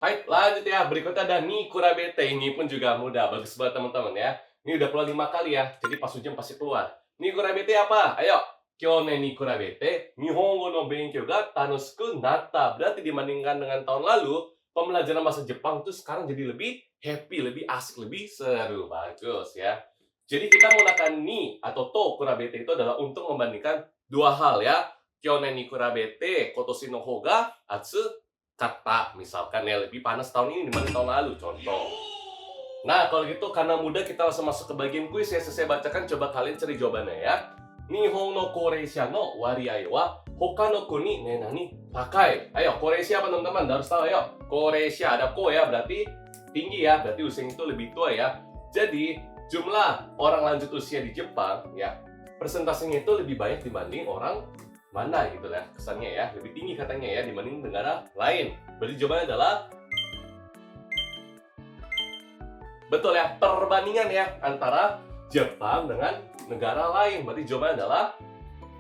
Baik, lanjut ya. Berikutnya ada ni kurabete. Ini pun juga mudah. Bagus banget teman-teman ya. Ini udah keluar 5 kali ya. Jadi pas ujian pasti keluar. Ni kurabete apa? Ayo. Kyonen ni kurabete, Nihongo no benkyou ga tanoshiku natta. Berarti dibandingkan dengan tahun lalu, pembelajaran bahasa Jepang tuh sekarang jadi lebih happy, lebih asik, lebih seru. Bagus ya. Jadi kita menggunakan ni atau to kurabete itu adalah untuk membandingkan dua hal ya. Kyonen ni kurabete, kotoshi no hou ga atsu kata, misalkan ya lebih panas tahun ini dibanding tahun lalu, contoh. Nah, kalau gitu karena mudah kita langsung masuk ke bagian kuis ya. Saya bacakan, coba kalian cari jawabannya ya. Nihon no koreisha no wariai wa hoka no kuni ne nani takai. Ayo, koreisha apa teman-teman? Harus tahu ayo. Koreisha ada ko ya, berarti tinggi ya, berarti usianya itu lebih tua ya. Jadi, jumlah orang lanjut usia di Jepang ya, persentasenya itu lebih banyak dibanding orang mana gitu ya, kesannya ya lebih tinggi katanya ya dibanding negara lain. Berarti jawabannya adalah betul ya, perbandingan ya antara Jepang dengan negara lain. Berarti jawabannya adalah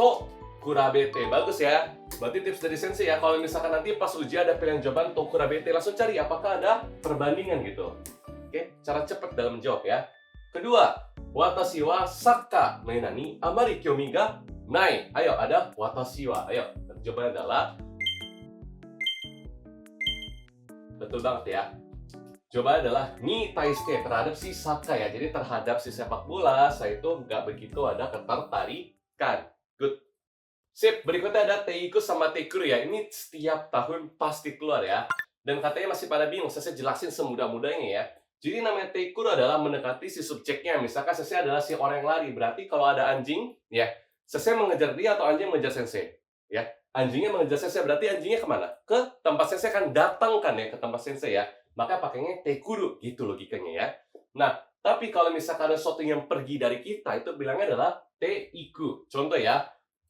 to kurabete. Bagus ya. Berarti tips dari sensei ya, kalau misalkan nanti pas ujian ada pilihan jawaban to kurabete, langsung cari apakah ada perbandingan gitu. Oke, cara cepat dalam menjawab ya. Kedua, watashi wa sakka no nani amari kyomi ga nai. Ayo, ada watashi wa. Ayo, jawabannya adalah betul banget ya. Jawabannya adalah ni taiste, terhadap si Saka ya. Jadi terhadap si sepak bola, saya itu nggak begitu ada ketertarikan. Good. Sip, berikutnya ada Teiku sama Teikuru ya. Ini setiap tahun pasti keluar ya. Dan katanya masih pada bingung, saya jelasin semudah-mudahnya ya. Jadi namanya Teikuru adalah mendekati si subjeknya. Misalkan sensei adalah si orang yang lari. Berarti kalau ada anjing, ya, sensei mengejar dia atau anjing mengejar sensei. Ya, anjingnya mengejar sensei, berarti anjingnya kemana? Ke tempat sensei, kan datangkan ya ke tempat sensei ya. Maka pakainya Teikuru, gitu logikanya ya. Nah, tapi kalau misalkan ada sesuatu yang pergi dari kita, itu bilangnya adalah Teiku. Contoh ya,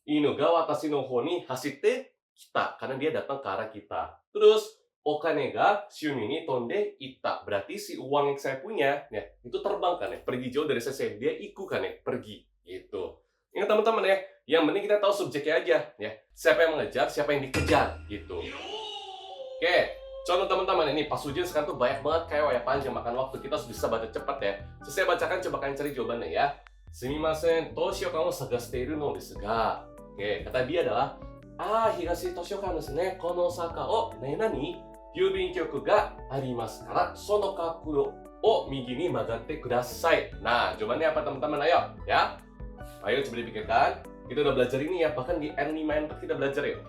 Inu ga watashi no hou ni hasitte kita, karena dia datang ke arah kita. Terus okane ga shumi ni tonde itta, berarti si uang yang saya punya ya itu terbang kan ya, pergi jauh dari saya, dia iku kan ya, pergi gitu. Ingat teman-teman ya, yang penting kita tahu subjeknya aja ya, siapa yang mengejar, siapa yang dikejar gitu. Oke, contoh teman-teman ini pas ujian sekarang tuh banyak banget kayak ya, panjang makan waktu, kita harus bisa baca cepat ya. Saya bacakan, coba kalian cari jawabannya ya. Sumimasen, Toshioka mo sagashite iru no desu ga. Oke, kata dia adalah Higashi Toshioka desu ne. Kono saka o nani yubin kyoku ga arimasu kara sono kakuro o migi ni magatte kudasai. Nah, jawabannya apa teman-teman? Ayo ya. Ayo coba dipikirkan. Kita udah belajar ini ya, bahkan di N5 N4 kita belajar ya.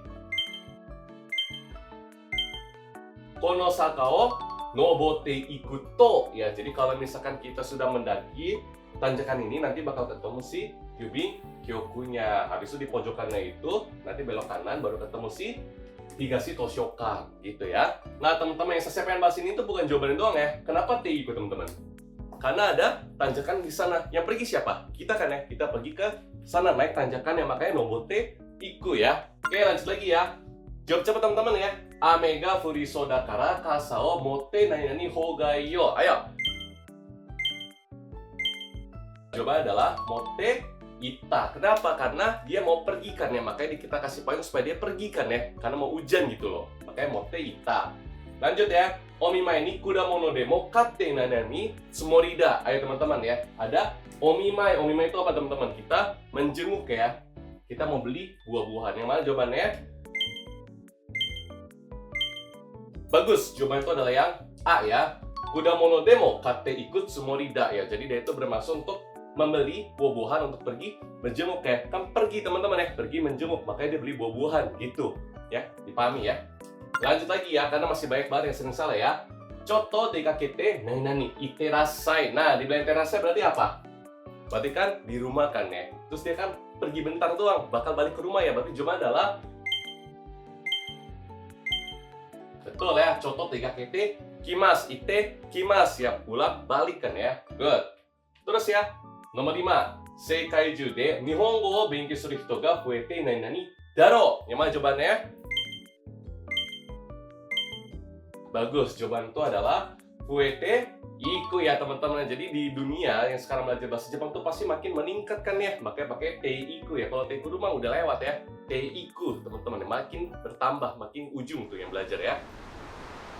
Kono saka o nobotte iku to, ya, jadi kalau misalkan kita sudah mendaki tanjakan ini, nanti bakal ketemu si Yubin Kyokunya. Habis itu di pojokannya itu nanti belok kanan, baru ketemu si Higashi Toshioka gitu ya. Nah teman-teman, yang saya pengen bahas ini tuh bukan jawabannya doang ya. Kenapa Teiku teman-teman? Karena ada tanjakan di sana. Yang pergi siapa? Kita kan ya. Kita pergi ke sana naik tanjakan yang makanya nobotte iku ya. Oke, lanjut lagi ya. Jawab cepat teman-teman ya. Ame ga furiso dakara kasa o motte nani hogai yo. Ayo. Jawabannya adalah motte ita. Kenapa? Karena dia mau pergi kan ya. Makanya kita kasih payung supaya dia pergi kan ya. Karena mau hujan gitu loh. Makanya motte ita. Lanjut ya. Omimai ni kudamono demo katte nanani tsumorida. Ayo teman-teman ya. Ada omimai. Omimai itu apa teman-teman? Kita menjenguk ya. Kita mau beli buah-buahan. Yang mana jawabannya? Bagus, jawaban itu adalah yang A ya. Kudamono demo katte ikut tsumorida ya. Jadi dia itu bermaksud untuk membeli buah-buahan untuk pergi menjenguk ya. Kan pergi teman-teman ya, pergi menjenguk, makanya dia beli buah-buahan gitu ya. Dipahami ya. Lanjut lagi ya, karena masih banyak banget yang sering salah ya. Choto dekakete nani nani iterasai. Nah, di belakang terasai berarti apa? Berarti kan di rumah kan ya. Terus dia kan pergi bentar doang, bakal balik ke rumah ya. Berarti jawaban adalah betul ya, contoh dekakete kimas, ite kimas ya, pulang balik kan ya. Good. Terus ya, nomor 5. Seikaiju de Nihongo o benkyou suru hito ga fuete nani nani daro. Yang mana jawabannya? Bagus, jawaban itu adalah fuete iku ya teman-teman. Jadi di dunia yang sekarang belajar bahasa Jepang tuh pasti makin meningkat kan ya. Makanya pakai teiku ya. Kalau teiku rumah udah lewat ya. Teiku teman-teman, makin bertambah, makin ujung tuh yang belajar ya.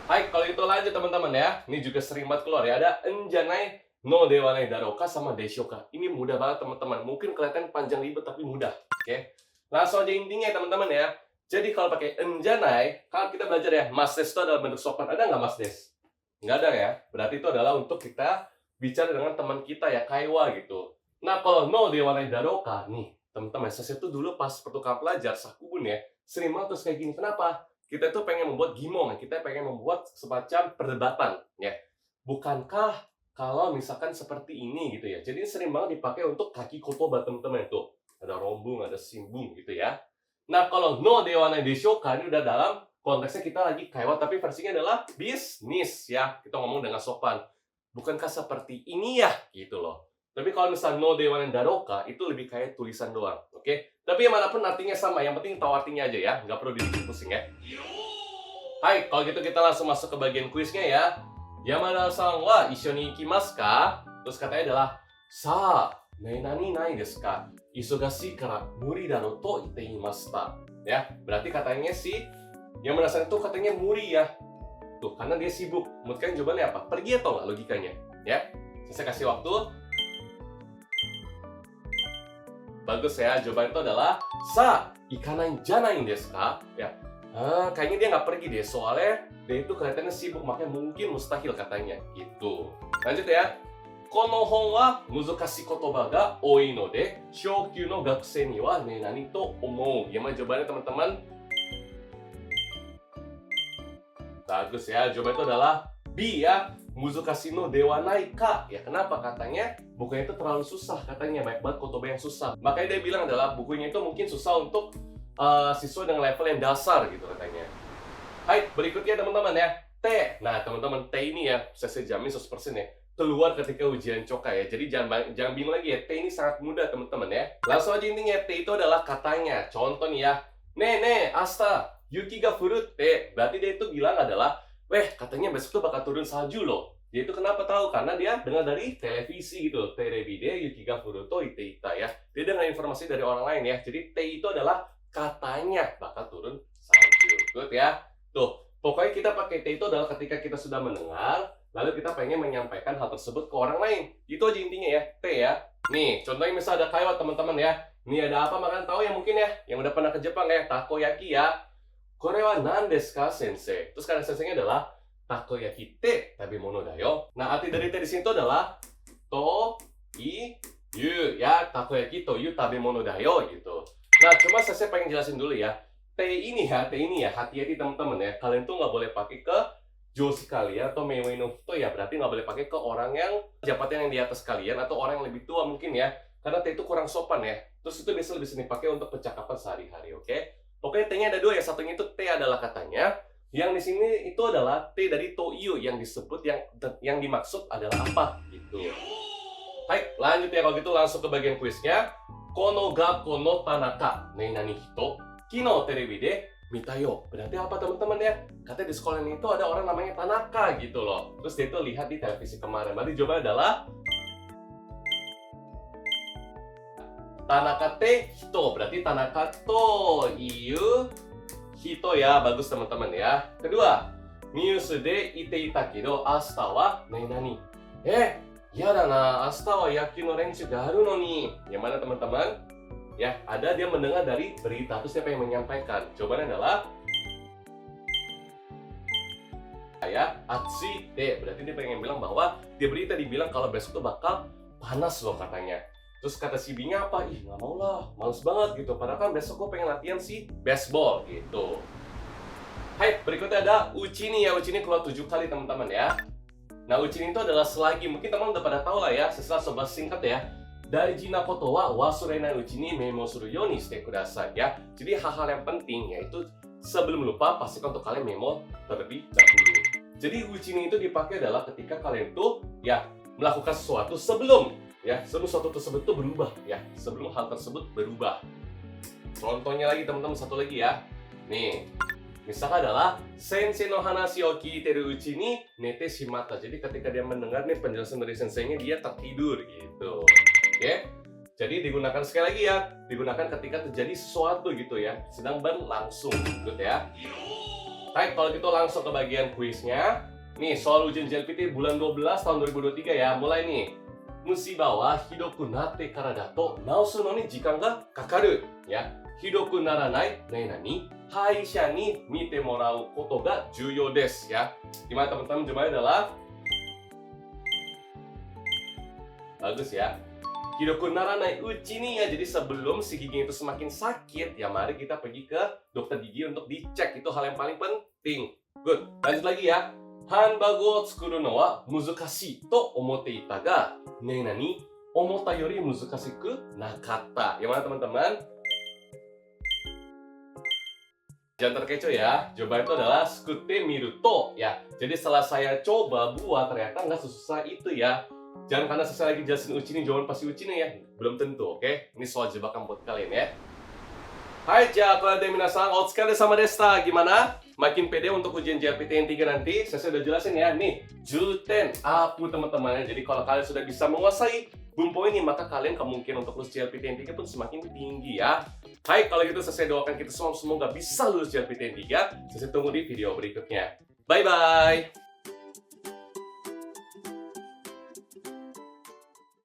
Hai, kalau gitu lanjut teman-teman ya. Ini juga sering banget keluar ya. Ada enjanai no dewanai daroka sama deshoka. Ini mudah banget teman-teman. Mungkin kelihatan panjang ribet tapi mudah. Oke. Langsung aja intinya ya teman-teman ya. Jadi kalau pakai enjanai, kalau kita belajar ya, mas des itu adalah bentuk sopan. Ada nggak mas des? Nggak ada ya. Berarti itu adalah untuk kita bicara dengan teman kita ya, kaiwa gitu. Nah, kalau no dewanai daroka nih, teman-teman, saya tuh dulu pas pertukaran pelajar sakubun ya, sering banget terus kayak gini. Kenapa? Kita tuh pengen membuat gimong, kita pengen membuat semacam perdebatan, ya. Bukankah kalau misalkan seperti ini gitu ya. Jadi sering banget dipakai untuk kaki kotoba teman-teman itu. Ada rombung, ada simbung gitu ya. Nah, kalau no dewanai deshoka ini udah dalam konteksnya kita lagi kaiwa tapi versinya adalah bisnis ya. Kita ngomong dengan sopan. Bukankah seperti ini ya? Gitu loh. Tapi kalau misalnya no dewanai daroka itu lebih kayak tulisan doang, oke? Tapi yang manapun artinya sama, yang penting tahu artinya aja ya, nggak perlu dibikin pusing ya. Hai, kalau gitu kita langsung masuk ke bagian kuisnya ya. Yamada-san wa issho ni ikimasu ka? Terus katanya adalah sa, nani nai desu ka? Isogashii kara muri daro to itte imashita. Ya, berarti katanya si Yamada-san itu katanya muri ya. Tuh, karena dia sibuk. Menurut kalian jawabannya apa? Pergi atau nggak logikanya? Ya, saya kasih waktu. Bagus ya, jawaban itu adalah sa, ikanai janai desu ka? Ya. Kayaknya dia nggak pergi deh, soalnya dia itu kelihatannya sibuk, makanya mungkin mustahil katanya. Gitu. Lanjut ya. Kono hon wa muzukashii kotoba ga oi node, shoukyuu no gakusei ni wa ne nani to omou. Gimana jawabannya teman-teman? Bagus ya, jawaban itu adalah B ya. Muzukashii no dewa nai ka. Ya kenapa katanya bukunya itu terlalu susah, katanya banyak banget kotoba yang susah. Makanya dia bilang adalah bukunya itu mungkin susah untuk siswa dengan level yang dasar gitu katanya. Hai, berikutnya teman-teman ya, T. Nah teman-teman, T ini ya saya jamin 100% ya keluar ketika ujian coka ya. Jadi jangan bingung lagi ya, T ini sangat mudah teman-teman ya. Langsung aja intinya, T itu adalah katanya. Contoh nih ya, ne asta yuki ga furu te. Berarti dia itu bilang adalah, weh, katanya besok tuh bakal turun salju loh. Dia itu kenapa tahu? Karena dia dengar dari televisi gitu. Terebide yuki ga furu to ite ita ya. Dia dengar informasi dari orang lain ya. Jadi T itu adalah katanya bakal turun salju. Good ya. Tuh, pokoknya kita pakai T itu adalah ketika kita sudah mendengar, lalu kita pengen menyampaikan hal tersebut ke orang lain. Itu aja intinya ya, T ya. Nih, contohnya misal ada kaiwa teman-teman ya. Nih ada apa makan tahu ya mungkin ya, yang udah pernah ke Jepang ya, takoyaki ya. Kore wa nan desu ka, sensei? Terus kata senseinya adalah takoyaki te tabemono da yo. Nah, arti dari T di sini itu adalah to i yu ya, takoyaki to yu tabemono da yo gitu. Nah, cuma saya pengen jelasin dulu ya. T ini ya, hati-hati teman-teman ya. Kalian tuh nggak boleh pakai ke joshi kalian atau meiwei no hito ya. Berarti nggak boleh pakai ke orang yang jabatan yang di atas kalian atau orang yang lebih tua mungkin ya. Karena T itu kurang sopan ya. Terus itu biasa lebih sering dipakai untuk percakapan sehari-hari, oke? Pokoknya T-nya ada dua ya. Satunya itu T adalah katanya. Yang di sini itu adalah T dari toiyu yang disebut yang dimaksud adalah apa gitu. Baik, lanjut ya kalau gitu langsung ke bagian kuisnya. Kono gakko no Tanaka, nani hito, kino terebi de mitayo. Berarti apa teman-teman ya? Katanya di sekolah ini itu ada orang namanya Tanaka gitu loh. Terus dia itu lihat di televisi kemarin. Berarti jawabannya adalah Tanaka te hito. Berarti Tanaka to iu hito ya. Bagus teman-teman ya. Kedua, news de ite ita kedo ashita wa nani. Yada na, ashita wa yakyuu no renshu ga aru no ni. Yang mana teman-teman? Ya, ada dia mendengar dari berita, terus dia pengen menyampaikan. Jawabannya adalah ya, atsui te. Berarti dia pengen bilang bahwa di berita dibilang kalau besok tuh bakal panas loh katanya. Terus kata si B-nya apa? Ih, nggak mau lah, males banget gitu. Padahal kan besok gue pengen latihan si baseball gitu. Hai, berikutnya ada uchini ya. Uchini keluar 7 kali teman-teman ya. Nah, uchini itu adalah selagi, mungkin teman udah pada tahu lah ya, setelah sobat singkat ya. Daiji na koto wa wasurenai uchi ni memo suru you ni shite kudasai ya. Jadi hal-hal yang penting yaitu sebelum lupa pastikan untuk kalian memo terlebih dahulu. Jadi uchini itu dipakai adalah ketika kalian tuh ya melakukan sesuatu sebelum sesuatu tersebut tuh berubah ya, sebelum hal tersebut berubah. Contohnya lagi teman-teman, satu lagi ya. Nih, misalkan adalah sensei no hanashi o kiiteru uchi ni nete shimatta. Jadi ketika dia mendengar nih penjelasan dari senseinya, dia tertidur gitu. Oke. Jadi digunakan sekali lagi ya. Digunakan ketika terjadi sesuatu gitu ya, sedang berlangsung gitu ya. Baik, kalau gitu langsung ke bagian kuisnya. Nih, soal ujian JLPT bulan 12 tahun 2023 ya. Mulai nih. Musiba wa hidoku natte kara da to naosu no ni jikan ga kakaru. Ya. Hidoku naranai nani haisha ni mite morau koto ga juyou desu ya. Gimana teman-teman? Jawabannya adalah bagus ya. Hidoku naranai uchi ni ya. Jadi sebelum si gigi itu semakin sakit, ya mari kita pergi ke dokter gigi untuk dicek. Itu hal yang paling penting. Good. Lanjut lagi ya. Hanbago wo tsukuru no wa muzukashii to omotte ita ga nani omotta yori muzukashiku nakatta. Gimana teman-teman? Jangan terkecoh ya. Jawaban itu adalah sukute miru to ya. Jadi setelah saya coba buat ternyata nggak sesusah itu ya. Jangan karena saya lagi jelasin uchi nih, jawaban pasti uchi nih ya. Belum tentu, oke? Ini soal jebakan buat kalian ya. Hai, jago de minasan, otsukaresama deshita. Gimana? Makin pede untuk ujian JLPT yang 3 nanti? Saya sudah jelasin ya. Nih, juten apu teman-teman. Jadi kalau kalian sudah bisa menguasai bumpo ini, maka kalian kemungkinan untuk lulus JLPT yang 3 pun semakin tinggi ya. Hai, kalau gitu saya doakan kita semua semoga bisa lulus JLPT yang 3. Saya tunggu di video berikutnya. Bye-bye!